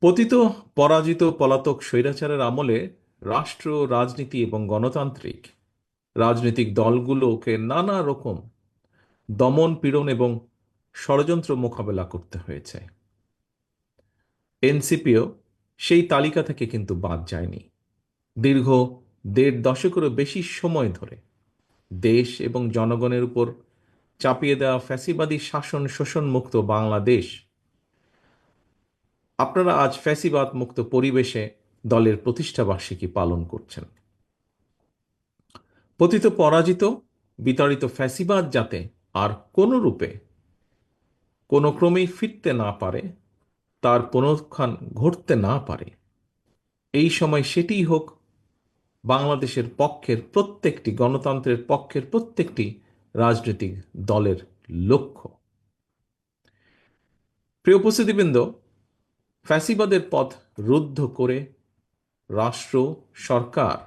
পতিত পরাজিত পলাতক স্বৈরাচারের আমলে রাষ্ট্র রাজনীতি এবং গণতান্ত্রিক রাজনৈতিক দলগুলোকে নানা রকম দমন পীড়ন এবং ষড়যন্ত্র মোকাবেলা করতে হয়েছে। এনসিপিও সেই তালিকা থেকে কিন্তু বাদ যায়নি। দীর্ঘ দেড় দশকেরও বেশি সময় ধরে দেশ এবং জনগণের উপর চাপিয়ে দেওয়া ফ্যাসিবাদী শাসন শোষণ মুক্ত বাংলাদেশ, আপনারা আজ ফ্যাসিবাদ মুক্ত পরিবেশে দলের প্রতিষ্ঠা বার্ষিকী পালন করছেন। পতিত পরাজিত বিতাড়িত ফ্যাসিবাদ যাতে আর কোনো রূপে কোনো ক্রমেই ফিরতে না পারে, তার পুনরুত্থান ঘটতে না পারে, এই সময় সেটিই হোক বাংলাদেশের পক্ষের প্রত্যেকটি গণতন্ত্রের পক্ষের প্রত্যেকটি রাজনৈতিক দলের লক্ষ্য। প্রিয় উপস্থিতিবৃন্দ, ফ্যাসিবাদের পথ রুদ্ধ করে রাষ্ট্র, সরকার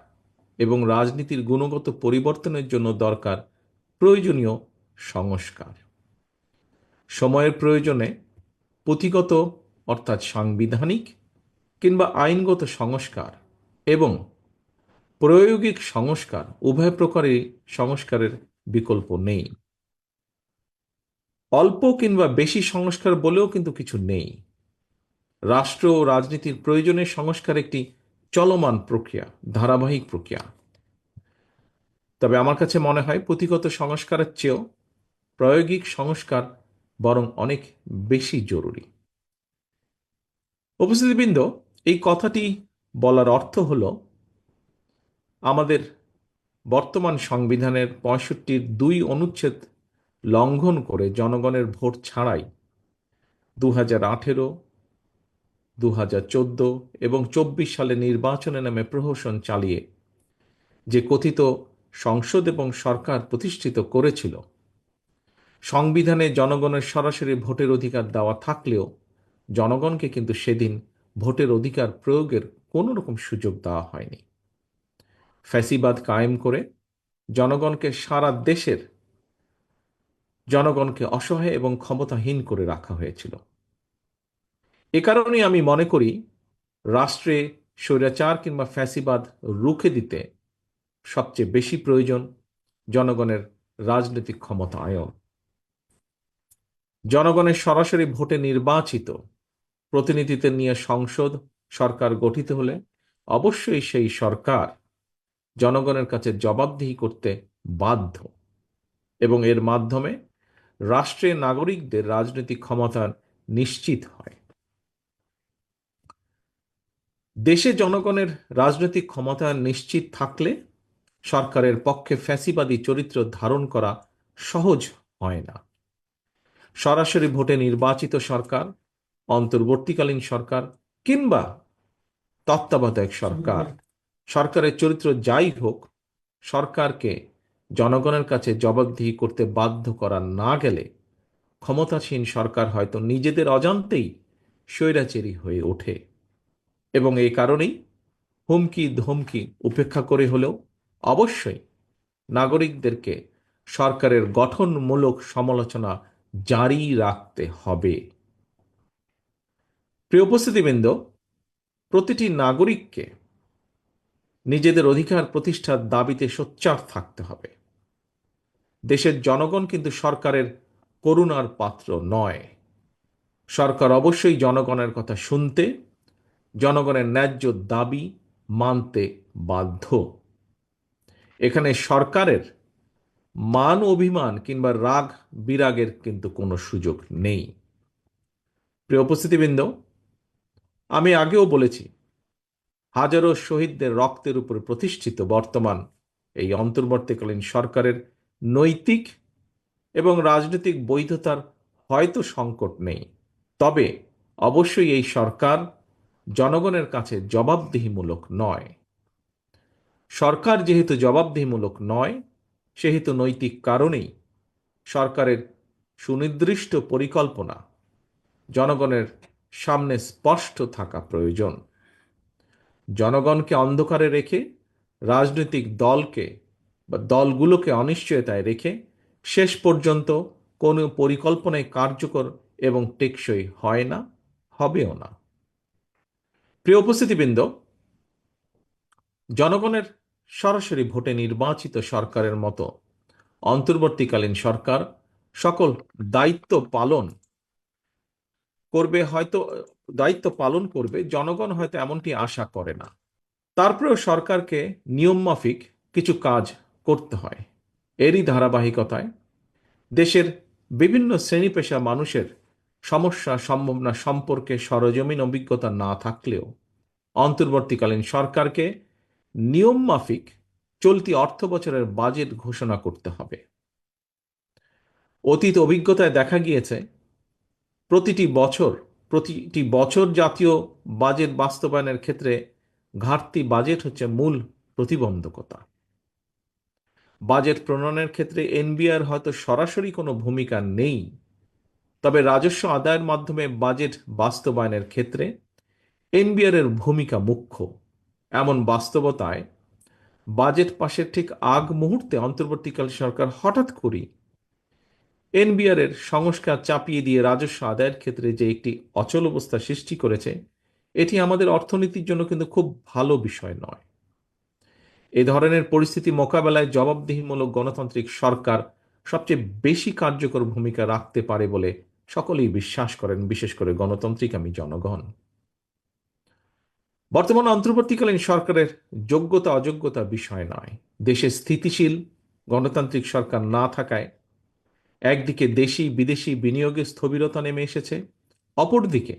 এবং রাজনীতির গুণগত পরিবর্তনের জন্য দরকার প্রয়োজনীয় সংস্কার। সময়ের প্রয়োজনে পুঁথিগত অর্থাৎ সাংবিধানিক কিংবা আইনগত সংস্কার এবং প্রায়োগিক সংস্কার উভয় প্রকারের সংস্কারের বিকল্প নেই। অল্প কিংবা বেশি সংস্কার বলেও কিন্তু কিছু নেই। রাষ্ট্র ও রাজনীতির প্রয়োজনের সংস্কার একটি চলমান প্রক্রিয়া, ধারাবাহিক প্রক্রিয়া। তবে আমার কাছে মনে হয় পুঁথিগত সংস্কারের চেয়েও প্রায়োগিক সংস্কার বরং অনেক বেশি জরুরি। উপস্থিতিবৃন্দ, এই কথাটি বলার অর্থ হল আমাদের বর্তমান সংবিধানের ৬৫-র ২ অনুচ্ছেদ লঙ্ঘন করে জনগণের ভোট ছাড়াই ২০১৮, ২০১৪ এবং ২৪ সালে নির্বাচনে নামে প্রহসন চালিয়ে যে কথিত সংসদ এবং সরকার প্রতিষ্ঠিত করেছিল, সংবিধানে জনগণের সরাসরি ভোটের অধিকার দেওয়া থাকলেও জনগণকে কিন্তু সেদিন ভোটের অধিকার প্রয়োগের কোনো রকম সুযোগ দেওয়া হয়নি। ফ্যাসিবাদ কায়েম করে জনগণকে সারা দেশের জনগণকে অসহায় এবং ক্ষমতাহীন করে রাখা হয়েছিল। এ কারণেই আমি মনে করি রাষ্ট্রে স্বৈরাচার কিংবা ফ্যাসিবাদ রুখে দিতে সবচেয়ে বেশি প্রয়োজন জনগণের রাজনৈতিক ক্ষমতায়ন। জনগণের সরাসরি ভোটে নির্বাচিত প্রতিনিধিদের নিয়ে সংসদ সরকার গঠিত হলে অবশ্যই সেই সরকার জনগণের কাছে জবাবদিহি করতে বাধ্য এবং এর মাধ্যমে রাষ্ট্রের নাগরিকদের রাজনৈতিক ক্ষমতা নিশ্চিত হয়। দেশে জনগণের রাজনৈতিক ক্ষমতা নিশ্চিত থাকলে সরকারের পক্ষে ফ্যাসিবাদী চরিত্র ধারণ করা সহজ হয় না। সরাসরি ভোটে নির্বাচিত সরকার, অন্তর্বর্তীকালীন সরকার কিংবা তত্ত্বাবধায়ক সরকার, সরকারের চরিত্র যাই হোক, সরকারকে জনগণের কাছে জবাবদিহি করতে বাধ্য করা না গেলে ক্ষমতাসীন সরকার হয়তো নিজেদের অজান্তেই স্বৈরাচারী হয়ে ওঠে এবং এই কারণেই হুমকি ধমকি উপেক্ষা করে হলেও অবশ্যই নাগরিকদেরকে সরকারের গঠনমূলক সমালোচনা জারি রাখতে হবে। প্রিয় উপস্থিতিবৃন্দ, প্রতিটি নাগরিককে নিজেদের অধিকার প্রতিষ্ঠার দাবিতে সোচ্চার থাকতে হবে। দেশের জনগণ কিন্তু সরকারের করুণার পাত্র নয়। সরকার অবশ্যই জনগণের কথা শুনতে, জনগণের ন্যায্য দাবি মানতে বাধ্য। এখানে সরকারের মান অভিমান কিংবা রাগ বিরাগের কিন্তু কোনো সুযোগ নেই। প্রিয় উপস্থিতিবৃন্দ, আমি আগেও বলেছি, হাজারো শহীদদের রক্তের উপর প্রতিষ্ঠিত বর্তমান এই অন্তর্বর্তীকালীন সরকারের নৈতিক এবং রাজনৈতিক বৈধতার হয়তো সংকট নেই, তবে অবশ্যই এই সরকার জনগণের কাছে জবাবদিহিমূলক নয়। সরকার যেহেতু জবাবদিহিমূলক নয়, সেহেতু নৈতিক কারণেই সরকারের সুনির্দিষ্ট পরিকল্পনা জনগণের সামনে স্পষ্ট থাকা প্রয়োজন। জনগণকে অন্ধকারে রেখে রাজনৈতিক দলকে বা দলগুলোকে অনিশ্চয়তায় রেখে শেষ পর্যন্ত কোনো পরিকল্পনায় কার্যকর এবং টেকসই হয় না, হবেও না। প্রিয় উপস্থিতিবৃন্দ, জনগণের সরাসরি ভোটে নির্বাচিত সরকারের মতো অন্তর্বর্তীকালীন সরকার সকল দায়িত্ব পালন করবে হয়তো দায়িত্ব পালন করবে, জনগণ হয়তো এমনটি আশা করে না। তারপরেও সরকারকে নিয়মমাফিক কিছু কাজ করতে হয়। এরই ধারাবাহিকতায় দেশের বিভিন্ন শ্রেণী পেশা মানুষের সমস্যা সম্ভাবনা সম্পর্কে সরজমিন অভিজ্ঞতা না থাকলেও অন্তর্বর্তীকালীন সরকারকে নিয়মমাফিক চলতি অর্থ বছরের বাজেট ঘোষণা করতে হবে। অতীত অভিজ্ঞতায় দেখা গিয়েছে প্রতিটি বছর জাতীয় বাজেট বাস্তবায়নের ক্ষেত্রে ঘাটতি বাজেট হচ্ছে মূল প্রতিবন্ধকতা। বাজেট প্রণয়নের ক্ষেত্রে এনবিআর হয়তো সরাসরি কোনো ভূমিকা নেই, তবে রাজস্ব আদায়ের মাধ্যমে বাজেট বাস্তবায়নের ক্ষেত্রে এনবিআর এর ভূমিকা মুখ্য। এমন বাস্তবতায় বাজেট পাশের ঠিক আগ মুহূর্তে অন্তর্বর্তীকালীন সরকার হঠাৎ করেই এনবিআর এর সংস্কার চাপিয়ে দিয়ে রাজস্ব আদায়ের ক্ষেত্রে যে একটি অচল অবস্থা সৃষ্টি করেছে, এটি আমাদের অর্থনীতির জন্য কিন্তু খুব ভালো বিষয় নয়। এ ধরনের পরিস্থিতি মোকাবেলায় জবাবদিহিমূলক গণতান্ত্রিক সরকার সবচেয়ে বেশি কার্যকর ভূমিকা রাখতে পারে বলে সকলেই বিশ্বাস করেন, বিশেষ করে গণতান্ত্রিকামী জনগণ। বর্তমান অন্তর্বর্তীকালীন সরকারের যোগ্যতা অযোগ্যতা বিষয় নয়। দেশে স্থিতিশীল গণতান্ত্রিক সরকার না থাকায় একদিকে দেশি বিদেশি বিনিয়োগে স্থবিরতা নেমে এসেছে, অপরদিকে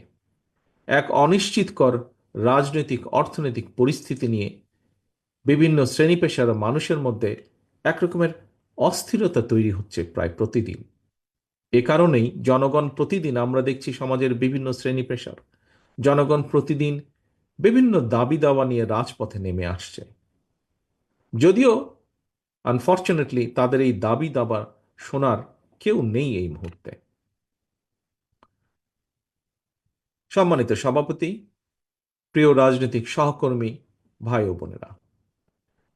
এক অনিশ্চিতকর রাজনৈতিক অর্থনৈতিক পরিস্থিতি নিয়ে বিভিন্ন শ্রেণী পেশার মানুষের মধ্যে একরকমের অস্থিরতা তৈরি হচ্ছে প্রায় প্রতিদিন। এ কারণেই জনগণ প্রতিদিন, আমরা দেখছি সমাজের বিভিন্ন শ্রেণী পেশার জনগণ প্রতিদিন বিভিন্ন দাবি দাওয়া নিয়ে রাজপথে নেমে আসছে। যদিও আনফর্চুনেটলি তাদের এই দাবি দাবা শোনার কেউ নেই এই মুহূর্তে। সম্মানিত সভাপতি, প্রিয় রাজনৈতিক সহকর্মী, ভাই ও বোনেরা,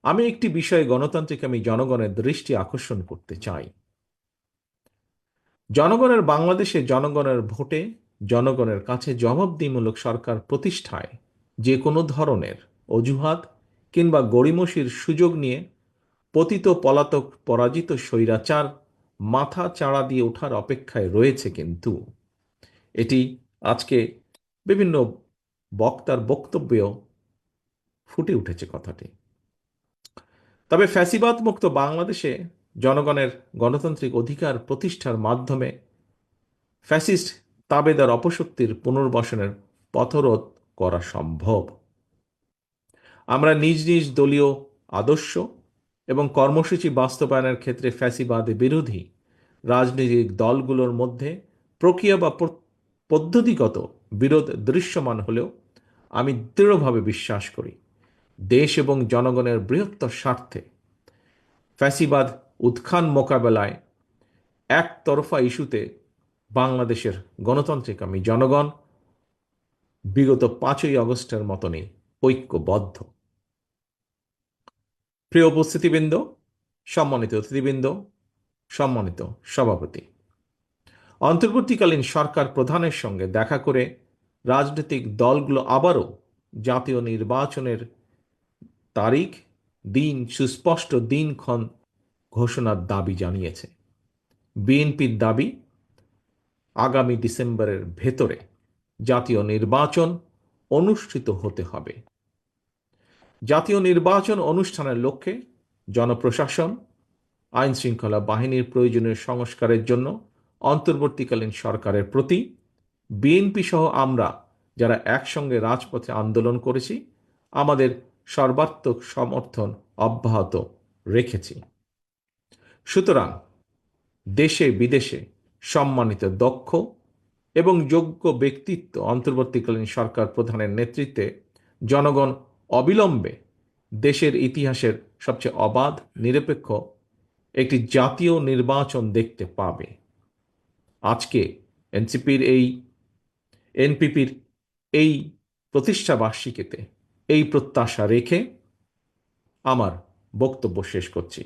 আমি একটি বিষয়ে গণতান্ত্রিক আমি জনগণের দৃষ্টি আকর্ষণ করতে চাই। জনগণের বাংলাদেশে জনগণের ভোটে জনগণের কাছে জবাবদিহিমূলক সরকার প্রতিষ্ঠায় যে কোনো ধরনের অজুহাত কিংবা গড়িমসির সুযোগ নিয়ে পতিত পলাতক পরাজিত স্বৈরাচার মাথা চাড়া দিয়ে ওঠার অপেক্ষায় রয়েছে, কিন্তু এটি আজকে বিভিন্ন বক্তার বক্তব্যেও ফুটে উঠেছে কথাটি। তবে ফ্যাসিবাদ মুক্ত বাংলাদেশে জনগণের গণতান্ত্রিক অধিকার প্রতিষ্ঠার মাধ্যমে ফ্যাসিস্ট তাবেদার অপশক্তির পুনর্বাসনের পথরোধ করা সম্ভব। আমরা নিজ নিজ দলীয় আদর্শ এবং কর্মসূচি বাস্তবায়নের ক্ষেত্রে ফ্যাসিবাদ বিরোধী রাজনৈতিক দলগুলোর মধ্যে প্রক্রিয়া বা পদ্ধতিগত বিরোধ দৃশ্যমান হলেও আমি দৃঢ়ভাবে বিশ্বাস করি দেশ এবং জনগণের বৃহত্তর স্বার্থে ফ্যাসিবাদ উত্থান মোকাবেলায় একতরফা ইস্যুতে বাংলাদেশের গণতান্ত্রিকামী জনগণ বিগত 5ই আগস্টের মতনই ঐক্যবদ্ধ। প্রিয় উপস্থিতিবৃন্দ, সম্মানিত অতিথিবৃন্দ, সম্মানিত সভাপতি, অন্তর্বর্তীকালীন সরকার প্রধানের সঙ্গে দেখা করে রাজনৈতিক দলগুলো আবারও জাতীয় নির্বাচনের তারিখ, দিন, সুস্পষ্ট দিনক্ষণ ঘোষণার দাবি জানিয়েছে। বিএনপির দাবি, আগামী ডিসেম্বরের ভেতরে জাতীয় নির্বাচন অনুষ্ঠিত হতে হবে। জাতীয় নির্বাচন অনুষ্ঠানের লক্ষ্যে জনপ্রশাসন, আইন শৃঙ্খলা বাহিনীর প্রয়োজনীয় সংস্কারের জন্য অন্তর্বর্তীকালীন সরকারের প্রতি বিএনপি সহ আমরা যারা একসঙ্গে রাজপথে আন্দোলন করেছি, আমাদের সর্বাত্মক সমর্থন অব্যাহত রেখেছি। সুতরাং দেশে বিদেশে সম্মানিত দক্ষ এবং যোগ্য ব্যক্তিত্ব অন্তর্বর্তীকালীন সরকার প্রধানের নেতৃত্বে জনগণ অবিলম্বে দেশের ইতিহাসের সবচেয়ে অবাধ, নিরপেক্ষ একটি জাতীয় নির্বাচন দেখতে পাবে। আজকে এনপিপির এই প্রতিষ্ঠা বার্ষিকীতে এই প্রত্যাশা রেখে আমার বক্তব্য শেষ করছি।